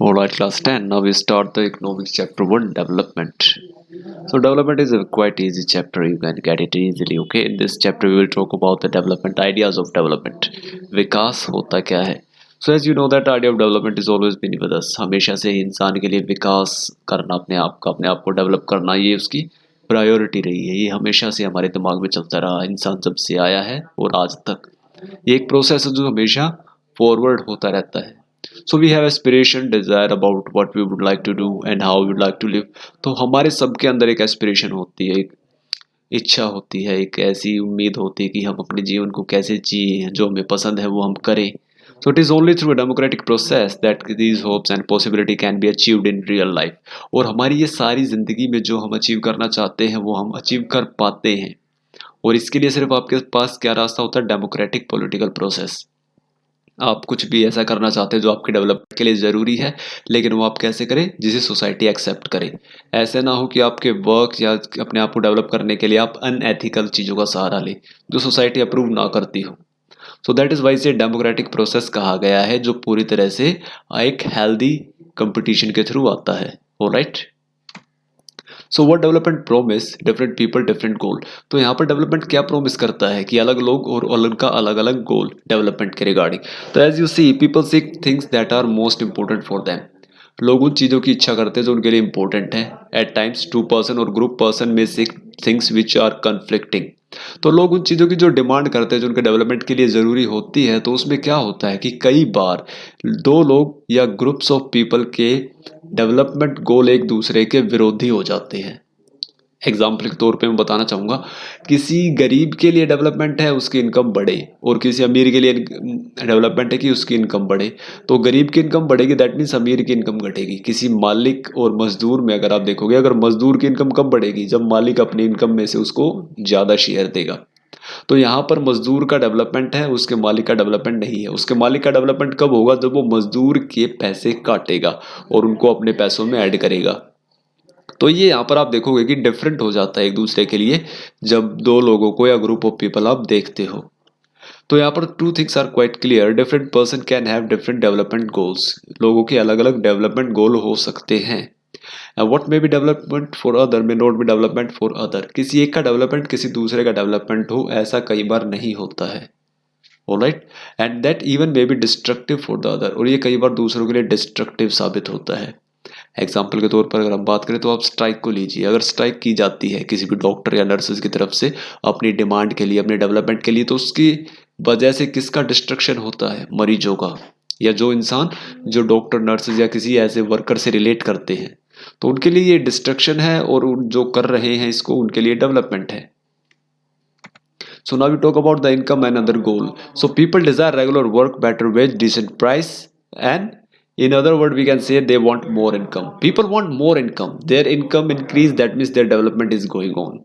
Alright, class 10. Now we start the economics chapter 1 development. So, development is a quite easy chapter. You can get it easily. Okay, in this chapter, we will talk about the development ideas of development. विकास होता क्या है? So, as you know, that idea of development is always been with us. हमेशा से इंसान के लिए विकास करना अपने आप को डेवलप करना ये उसकी प्रायोरिटी रही है. ये हमेशा से हमारे दिमाग में चलता रहा. इंसान जब से आया है और आज तक ये एक प्रोसेस है जो हमेशा फॉरवर्ड होता रहता है. So we have aspiration desire about what we would like to do and how we would like to live. तो हमारे सबके अंदर एक एस्पिरेशन होती है, एक इच्छा होती है, एक ऐसी उम्मीद होती है कि हम अपने जीवन को कैसे जिए, जो हमें पसंद है वो हम करें. So it is only through a democratic process that these hopes and possibility can be achieved in real life. और हमारी ये सारी ज़िंदगी में जो हम अचीव करना चाहते हैं वो हम अचीव कर पाते हैं. और इसके लिए सिर्फ आपके पास क्या रास्ता होता है? Democratic political process. आप कुछ भी ऐसा करना चाहते हैं जो आपके डेवलपमेंट के लिए ज़रूरी है, लेकिन वो आप कैसे करें जिसे सोसाइटी एक्सेप्ट करे. ऐसे ना हो कि आपके वर्क या अपने आप को डेवलप करने के लिए आप अनएथिकल चीज़ों का सहारा लें जो सोसाइटी अप्रूव ना करती हो. सो दैट इज़ वाई से डेमोक्रेटिक प्रोसेस कहा गया है, जो पूरी तरह से एक हेल्दी कंपटीशन के थ्रू आता है. Alright. So what development promise different people different गोल. तो यहाँ पर डेवलपमेंट क्या प्रोमिस करता है कि अलग लोग और उनका अलग अलग गोल डेवलपमेंट के रिगार्डिंग. तो as you see people seek things that are most important for them. लोग उन चीज़ों की इच्छा करते हैं जो उनके लिए इंपॉर्टेंट है. एट टाइम्स टू पर्सन और ग्रुप पर्सन में seek things which are conflicting. तो लोग उन चीज़ों की जो डिमांड करते हैं जो उनके डेवलपमेंट के लिए ज़रूरी होती है, तो उसमें क्या होता है कि कई बार दो लोग या ग्रुप्स ऑफ पीपल के डेवलपमेंट गोल एक दूसरे के विरोधी हो जाते हैं. एग्जाम्पल के तौर पे मैं बताना चाहूँगा, किसी गरीब के लिए डेवलपमेंट है उसकी इनकम बढ़े, और किसी अमीर के लिए डेवलपमेंट है कि उसकी इनकम बढ़े. तो गरीब की इनकम बढ़ेगी, दैट मीन्स अमीर की इनकम घटेगी. किसी मालिक और मजदूर में अगर आप देखोगे, अगर मजदूर की इनकम कब बढ़ेगी? जब मालिक अपनी इनकम में से उसको ज़्यादा शेयर देगा. तो यहाँ पर मजदूर का डेवलपमेंट है, उसके मालिक का डेवलपमेंट नहीं है. उसके मालिक का डेवलपमेंट कब होगा? जब वो मजदूर के पैसे काटेगा और उनको अपने पैसों में ऐड करेगा. तो ये यहाँ पर आप देखोगे कि डिफरेंट हो जाता है एक दूसरे के लिए जब दो लोगों को या ग्रुप ऑफ पीपल आप देखते हो. तो यहाँ पर two things are quite clear. Different person can have different development goals. लोगों के अलग अलग डेवलपमेंट गोल हो सकते हैं. What may be development for other may not be development for other. किसी एक का डेवलपमेंट किसी दूसरे का डेवलपमेंट हो, ऐसा कई बार नहीं होता है. Alright. And that even may be destructive for the other. और ये कई बार दूसरों के लिए डिस्ट्रक्टिव साबित होता है. एग्जाम्पल के तौर पर अगर हम बात करें तो आप स्ट्राइक को लीजिए. अगर स्ट्राइक की जाती है किसी भी डॉक्टर या नर्सेज की तरफ से अपनी डिमांड के लिए, अपने डेवलपमेंट के लिए, तो उसकी वजह से किसका डिस्ट्रक्शन होता है? मरीजों का, या जो इंसान जो डॉक्टर नर्सेज या किसी ऐसे वर्कर से रिलेट करते हैं, तो उनके लिए ये डिस्ट्रक्शन है, और जो कर रहे हैं इसको उनके लिए डेवलपमेंट है. So now we talk about the income and other goal. So people desire regular work, better wage, decent price, and in other word we can say they want more income. People want more income. Their income increase, that means their development is going on.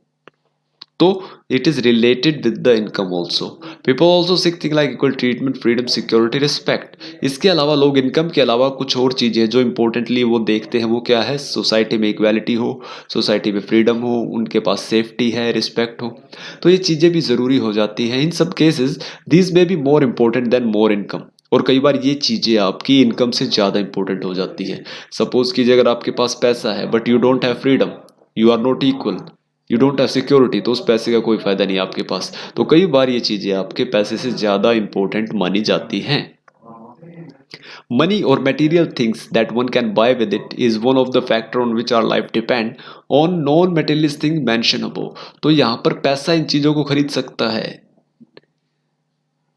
तो it is related with the income also. People also seek things like equal treatment, freedom, security, respect. इसके अलावा लोग income के अलावा कुछ और चीज़ें जो इम्पोर्टेंटली वो देखते हैं, वो क्या है? सोसाइटी में इक्वालिटी हो, सोसाइटी में फ्रीडम हो, उनके पास सेफ्टी है, रिस्पेक्ट हो. तो ये चीज़ें भी ज़रूरी हो जाती हैं. इन सब cases this may be more important then more income. और कई बार ये चीज़ें आपकी इनकम से ज़्यादा इंपॉर्टेंट हो जाती है. सपोज कीजिए अगर आपके पास पैसा है but you don't have freedom, you are not equal, you don't have security, तो उस पैसे का कोई फायदा नहीं आपके पास. तो कई बार ये चीजें आपके पैसे से ज्यादा इंपॉर्टेंट मानी जाती हैं. मनी और material things that one can buy with it is one of the factor on which our life depend on non materialist thing mention above. तो यहाँ पर पैसा इन चीजों को खरीद सकता है,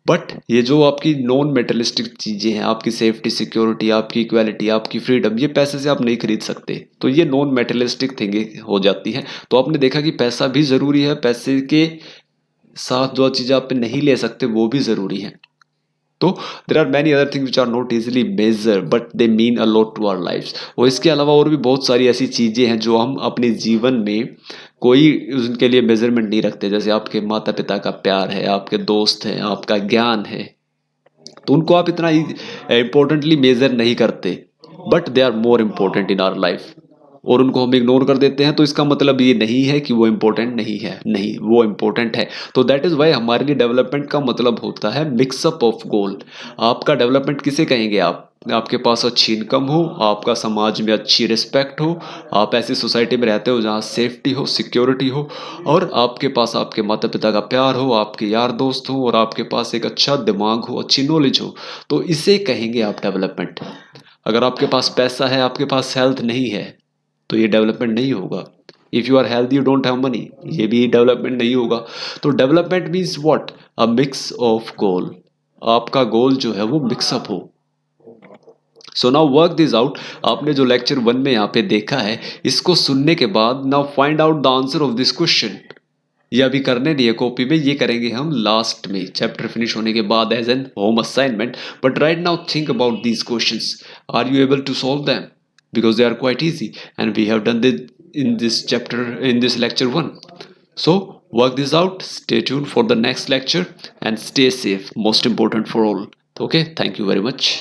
बट ये जो आपकी नॉन मेटलिस्टिक चीज़ें हैं, आपकी सेफ्टी, सिक्योरिटी, आपकी इक्वालिटी, आपकी फ्रीडम, ये पैसे से आप नहीं खरीद सकते. तो ये नॉन मेटलिस्टिक थिंग हो जाती हैं. तो आपने देखा कि पैसा भी ज़रूरी है, पैसे के साथ जो चीज़ें आप नहीं ले सकते वो भी ज़रूरी है. तो there are many other things which are not easily measure but they mean a lot to our life. और इसके अलावा और भी बहुत सारी ऐसी चीज़ें हैं जो हम अपने जीवन में कोई उनके लिए मेजरमेंट नहीं रखते. जैसे आपके माता पिता का प्यार है, आपके दोस्त हैं, आपका ज्ञान है, तो उनको आप इतना इम्पोर्टेंटली मेजर नहीं करते, but they are more important in our life. और उनको हम इग्नोर कर देते हैं. तो इसका मतलब ये नहीं है कि वो इम्पोर्टेंट नहीं है, नहीं, वो इम्पोर्टेंट है. तो दैट इज़ वाई हमारे लिए डेवलपमेंट का मतलब होता है मिक्सअप ऑफ गोल. आपका डेवलपमेंट किसे कहेंगे आप? आपके पास अच्छी इनकम हो, आपका समाज में अच्छी रिस्पेक्ट हो, आप ऐसी सोसाइटी में रहते हो जहाँ सेफ्टी हो, सिक्योरिटी हो, और आपके पास आपके माता पिता का प्यार हो, आपके यार दोस्त हो, और आपके पास एक अच्छा दिमाग हो, अच्छी नॉलेज हो, तो इसे कहेंगे आप डेवलपमेंट। अगर आपके पास पैसा है, आपके पास हेल्थ नहीं है, तो ये डेवलपमेंट नहीं होगा। If you are health you don't have money, ये भी डेवलपमेंट नहीं होगा। तो development means what, a mix of goal. आपका गोल जो है वो मिक्सअप हो। So now work this out. आपने जो लेक्चर 1 में यहाँ पे देखा है, इसको सुनने के बाद now find out the answer of this question. ये अभी करने नहीं है कॉपी में, ये करेंगे हम लास्ट में चैप्टर फिनिश होने के बाद as an home assignment. But right now think about these questions. Are you able to solve them? Because they are quite easy and we have done this in this chapter, in this lecture 1. So work this out, stay tuned for the next lecture, and stay safe, most important for all. Okay, thank you very much.